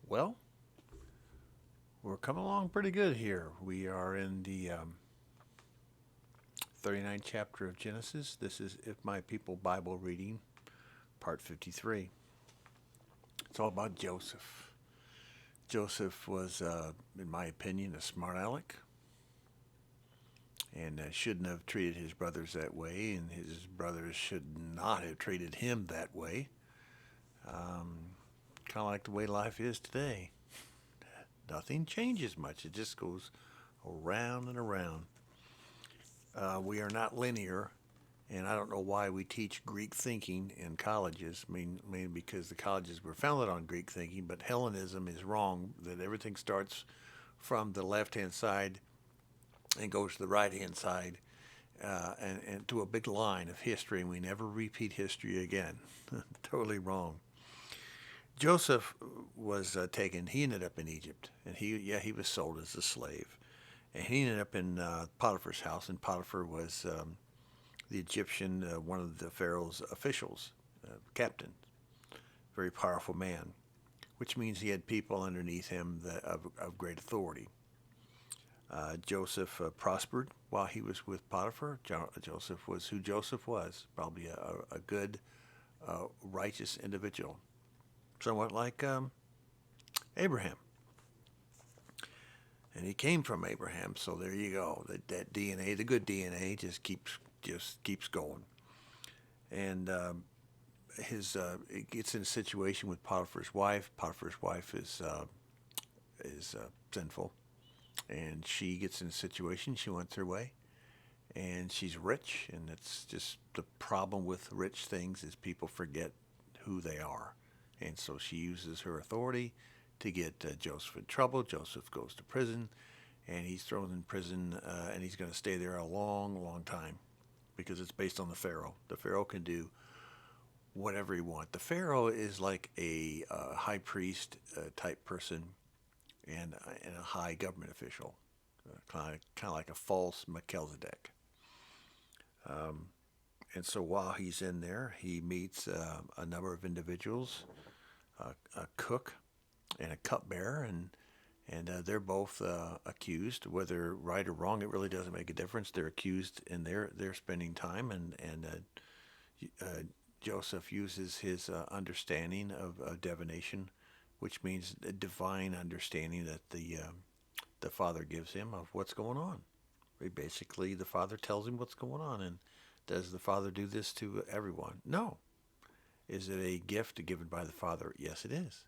Well, we're coming along pretty good here. We are in the 39th chapter of Genesis. This is If My People Bible Reading, part 53. It's all about Joseph. Joseph was, in my opinion, a smart aleck and shouldn't have treated his brothers that way, and his brothers should not have treated him that way. Kind of like the way life is today. Nothing changes much, it just goes around and around. We are not linear, and I don't know why we teach Greek thinking in colleges. Mainly because the colleges were founded on Greek thinking, but Hellenism is wrong. That everything starts from the left-hand side and goes to the right-hand side, and to a big line of history, and we never repeat history again. Totally wrong. Joseph was taken. He ended up in Egypt, and he was sold as a slave, and he ended up in Potiphar's house, and Potiphar was the Egyptian, one of the Pharaoh's officials, captain, very powerful man, which means he had people underneath him of great authority. Joseph prospered while he was with Potiphar. Joseph was who Joseph was, probably a good, righteous individual, somewhat like Abraham. And he came from Abraham, so there you go. That DNA, the good DNA, just keeps going. And it gets in a situation with Potiphar's wife. Potiphar's wife is sinful, and she gets in a situation. She went her way, and she's rich, and it's just the problem with rich things is people forget who they are, and so she uses her authority to get Joseph in trouble. Joseph goes to prison, and he's thrown in prison, and he's going to stay there a long, long time because it's based on the Pharaoh. The Pharaoh can do whatever he wants. The Pharaoh is like a high priest type person and a high government official, kind of like a false Melchizedek. And so while he's in there, he meets a number of individuals, a cook and a cupbearer, and they're both accused, whether right or wrong. It really doesn't make a difference. They're accused, and they're spending time, and Joseph uses his understanding of divination, which means a divine understanding that the father gives him of what's going on. Basically, the father tells him what's going on, and does the father do this to everyone? No. Is it a gift given by the father? Yes, it is.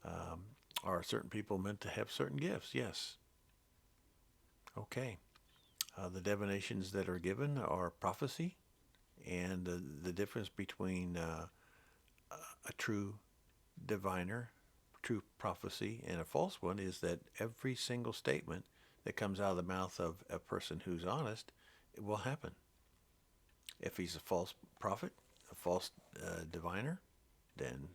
Um, are certain people meant to have certain gifts? Yes. Okay. The divinations that are given are prophecy, and the difference between a true diviner, true prophecy, and a false one is that every single statement that comes out of the mouth of a person who's honest, it will happen. If he's a false prophet, a false diviner, then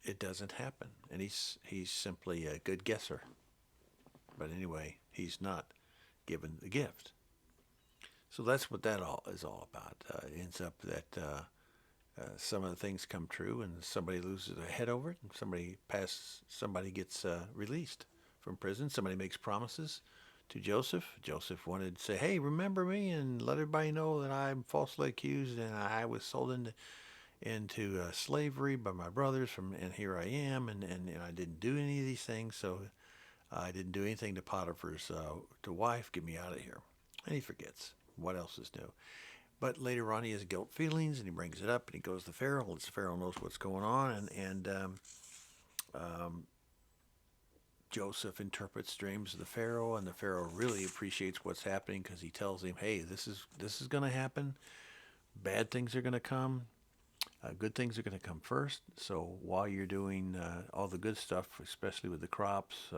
it doesn't happen, and he's simply a good guesser. But anyway, he's not given the gift. So that's what that all is all about. It ends up that some of the things come true, and somebody loses their head over it, and somebody gets released from prison. Somebody makes promises to Joseph. Joseph wanted to say, "Hey, remember me, and let everybody know that I'm falsely accused, and I was sold into slavery by my brothers, and here I am, and I didn't do any of these things, so I didn't do anything to Potiphar's to wife. Get me out of here." And he forgets. What else is new? But later on, he has guilt feelings, and he brings it up, and he goes to Pharaoh. Lets Pharaoh knows what's going on, and Joseph interprets dreams of the Pharaoh, and the Pharaoh really appreciates what's happening because he tells him, "Hey, this is going to happen. Bad things are going to come. Good things are going to come first. So while you're doing all the good stuff, especially with the crops,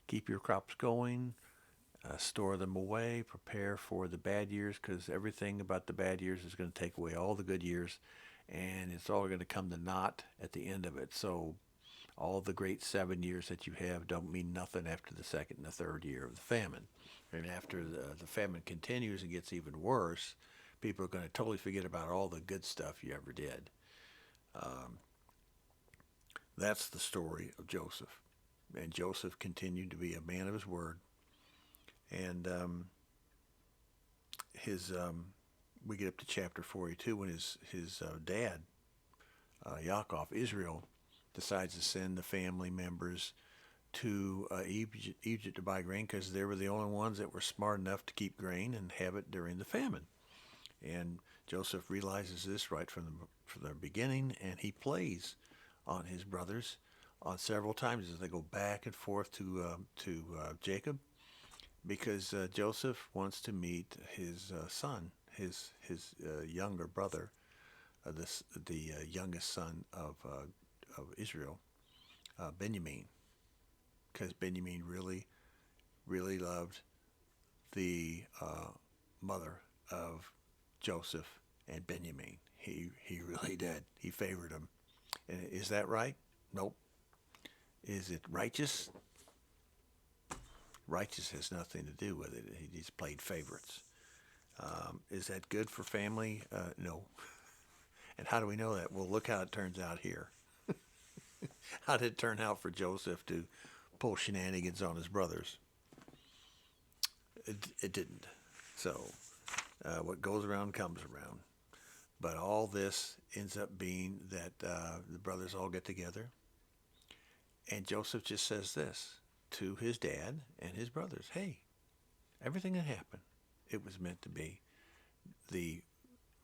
keep your crops going, store them away, prepare for the bad years, because everything about the bad years is going to take away all the good years, and it's all going to come to naught at the end of it. So all the great 7 years that you have don't mean nothing after the second and the third year of the famine. And after the famine continues and gets even worse, people are going to totally forget about all the good stuff you ever did." Um, That's the story of Joseph. And Joseph continued to be a man of his word. And his we get up to chapter 42 when his dad, Yaakov, Israel, decides to send the family members to Egypt to buy grain because they were the only ones that were smart enough to keep grain and have it during the famine. And Joseph realizes this right from the beginning, and he plays on his brothers on several times as they go back and forth to Jacob, because Joseph wants to meet his son, his younger brother, the youngest son of Israel, Benjamin, because Benjamin really loved the mother of Joseph and Benjamin. He really did. He favored him. And is that right? Nope. Is it righteous? Righteous has nothing to do with it. He just played favorites. Is that good for family? No. And how do we know that? Well, look how it turns out here. How did it turn out for Joseph to pull shenanigans on his brothers? It didn't. So, what goes around comes around. But all this ends up being that the brothers all get together, and Joseph just says this to his dad and his brothers: "Hey, everything that happened, it was meant to be. The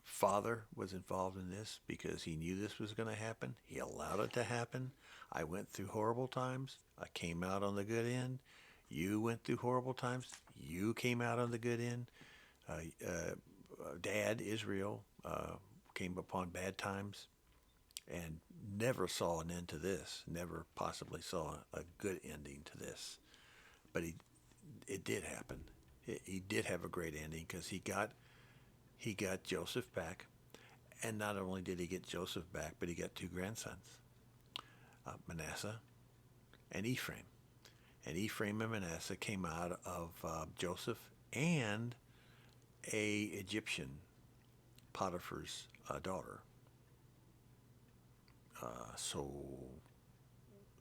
father was involved in this because he knew this was going to happen. He allowed it to happen. I went through horrible times. I came out on the good end. You went through horrible times. You came out on the good end. Uh, uh, Dad, Israel, came upon bad times and never saw an end to this, never possibly saw a good ending to this. But it did happen. He did have a great ending because he got Joseph back, and not only did he get Joseph back, but he got two grandsons, Manasseh and Ephraim. And Ephraim and Manasseh came out of Joseph and a Egyptian, Potiphar's daughter. So,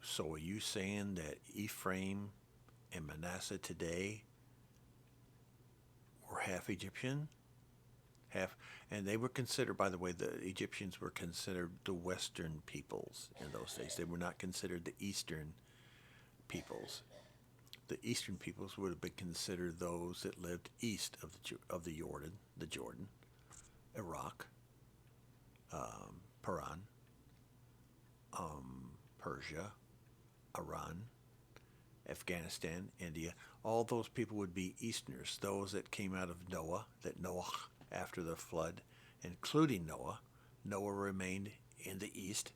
so are you saying that Ephraim and Manasseh today were half Egyptian? Half, and they were considered, by the way, the Egyptians were considered the Western peoples in those days. They were not considered the Eastern peoples. The Eastern peoples would have been considered those that lived east of the Jordan, Iraq, Paran, Persia, Iran, Afghanistan, India. All those people would be Easterners, those that came out of Noah after the flood, including Noah. Noah remained in the east,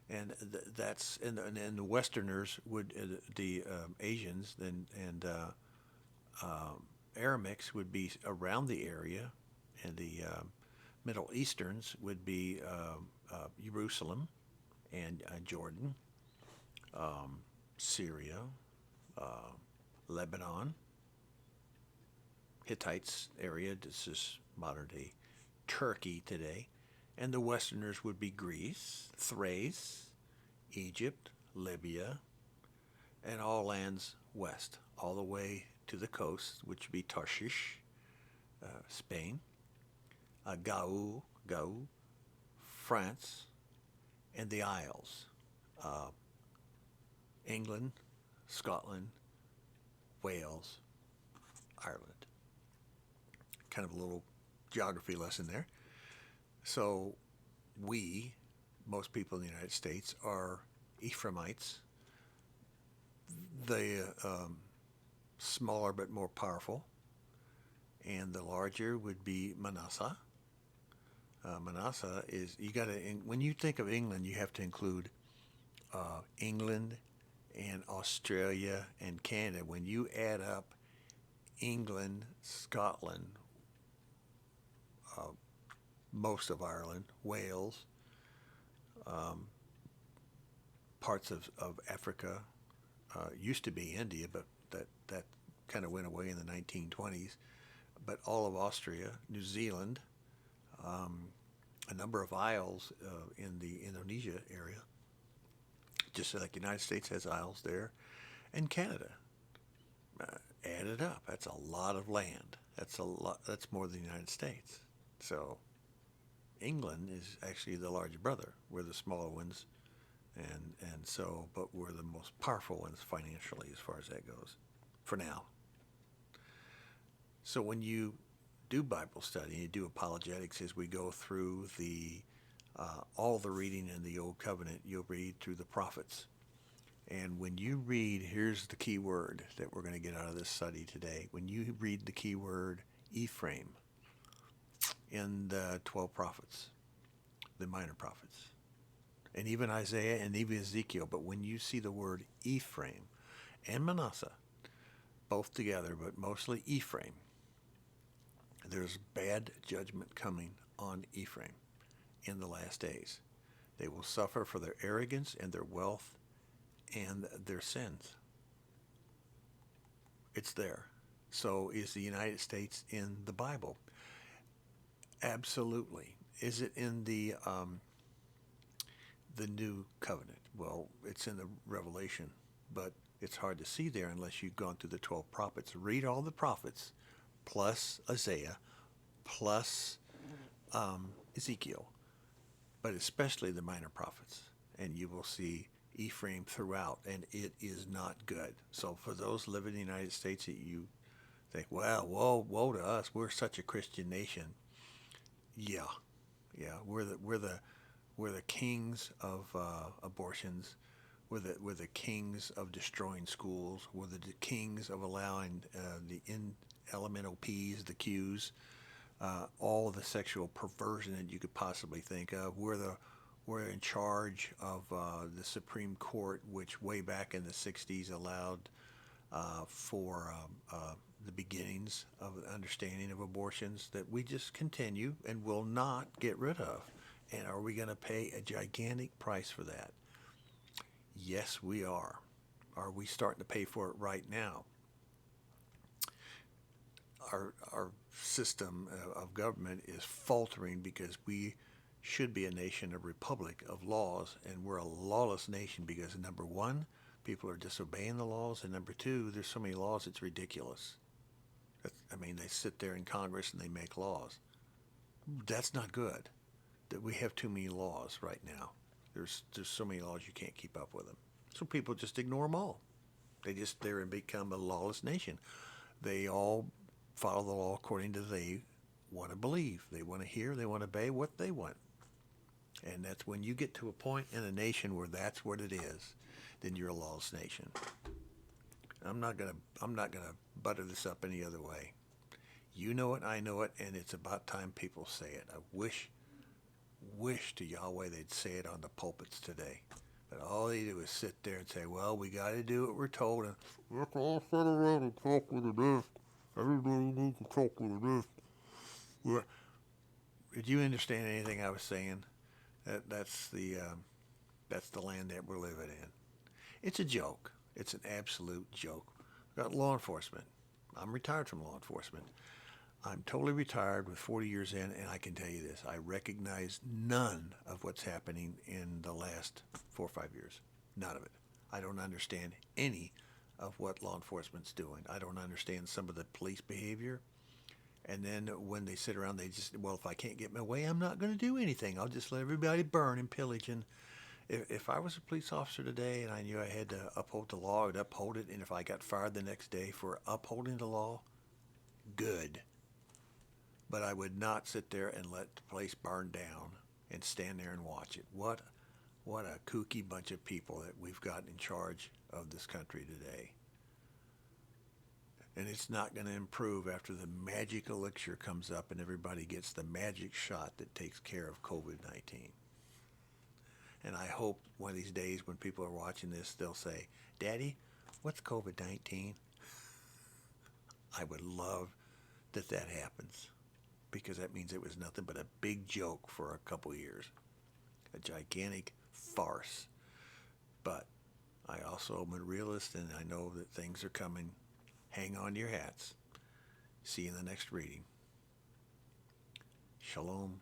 and that's and the Westerners would the Asians and Aramics would be around the area, and the Middle Easterns would be Jerusalem and Jordan, Syria, uh, Lebanon, Hittites area. This is modern day Turkey today. And the Westerners would be Greece, Thrace, Egypt, Libya, and all lands west, all the way to the coast, which would be Tarshish, Spain, Gau, France, and the Isles, uh, England, Scotland, Wales, Ireland. Kind of a little geography lesson there. So we, most people in the United States, are Ephraimites, the smaller but more powerful, and the larger would be Manasseh. Manasseh is, you got to, when you think of England, you have to include England and Australia and Canada. When you add up England, Scotland, most of Ireland, Wales, parts of Africa, used to be India, but that kind of went away in the 1920s. But all of Austria, New Zealand, a number of isles in the Indonesia area, just like the United States has isles there, and Canada. Add it up. That's a lot of land. That's a lot. That's more than the United States. So England is actually the larger brother. We're the smaller ones, and so, but we're the most powerful ones financially as far as that goes, for now. So when you do Bible study, you do apologetics as we go through the all the reading in the Old Covenant, you'll read through the prophets. And when you read, here's the key word that we're going to get out of this study today. When you read the key word Ephraim in the 12 prophets, the minor prophets, and even Isaiah and even Ezekiel, but when you see the word Ephraim and Manasseh, both together, but mostly Ephraim, there's bad judgment coming on Ephraim in the last days. They will suffer for their arrogance and their wealth and their sins. It's there. So is the United States in the Bible? Absolutely. Is it in the New Covenant? Well, it's in the Revelation, but it's hard to see there unless you've gone through the 12 prophets. Read all the prophets, plus Isaiah, plus Ezekiel, but especially the minor prophets, and you will see Ephraim throughout, and it is not good. So for those living in the United States that you think, well, woe to us, we're such a Christian nation. Yeah, we're the kings of abortions. We're the kings of destroying schools. We're the kings of allowing the elemental P's, the Q's, all the sexual perversion that you could possibly think of. We're in charge of the Supreme Court, which way back in the 60s allowed for the beginnings of understanding of abortions that we just continue and will not get rid of. And are we going to pay a gigantic price for that? Yes, we are. Are we starting to pay for it right now? Our system of government is faltering because we should be a nation, a republic of laws, and we're a lawless nation because, number one, people are disobeying the laws, and number two, there's so many laws it's ridiculous. I mean, they sit there in Congress and they make laws. That's not good. That we have too many laws right now. There's so many laws you can't keep up with them. So people just ignore them all. They're and become a lawless nation. They all follow the law according to they want to believe. They want to hear. They want to obey what they want. And that's when you get to a point in a nation where that's what it is, then you're a lawless nation. I'm not gonna butter this up any other way. You know it, I know it, and it's about time people say it. I wish to Yahweh they'd say it on the pulpits today. But all they do is sit there and say, well, we got to do what we're told. And let's all sit around and talk with this. Everybody needs to talk with this. Did you understand anything I was saying? That's the land that we're living in. It's a joke. It's an absolute joke. We've got law enforcement. I'm retired from law enforcement. I'm totally retired with 40 years in, and I can tell you this. I recognize none of what's happening in the last 4 or 5 years. None of it. I don't understand any of what law enforcement's doing. I don't understand some of the police behavior. And then when they sit around, they just, well, if I can't get my way, I'm not going to do anything. I'll just let everybody burn and pillage. And if I was a police officer today and I knew I had to uphold the law, I'd uphold it. And if I got fired the next day for upholding the law, good. But I would not sit there and let the place burn down and stand there and watch it. What a kooky bunch of people that we've got in charge of this country today. And it's not going to improve after the magic elixir comes up and everybody gets the magic shot that takes care of COVID-19. And I hope one of these days when people are watching this, they'll say, Daddy, what's COVID-19? I would love that happens, because that means it was nothing but a big joke for a couple years. A gigantic farce. But I also am a realist, and I know that things are coming. Hang on to your hats. See you in the next reading. Shalom.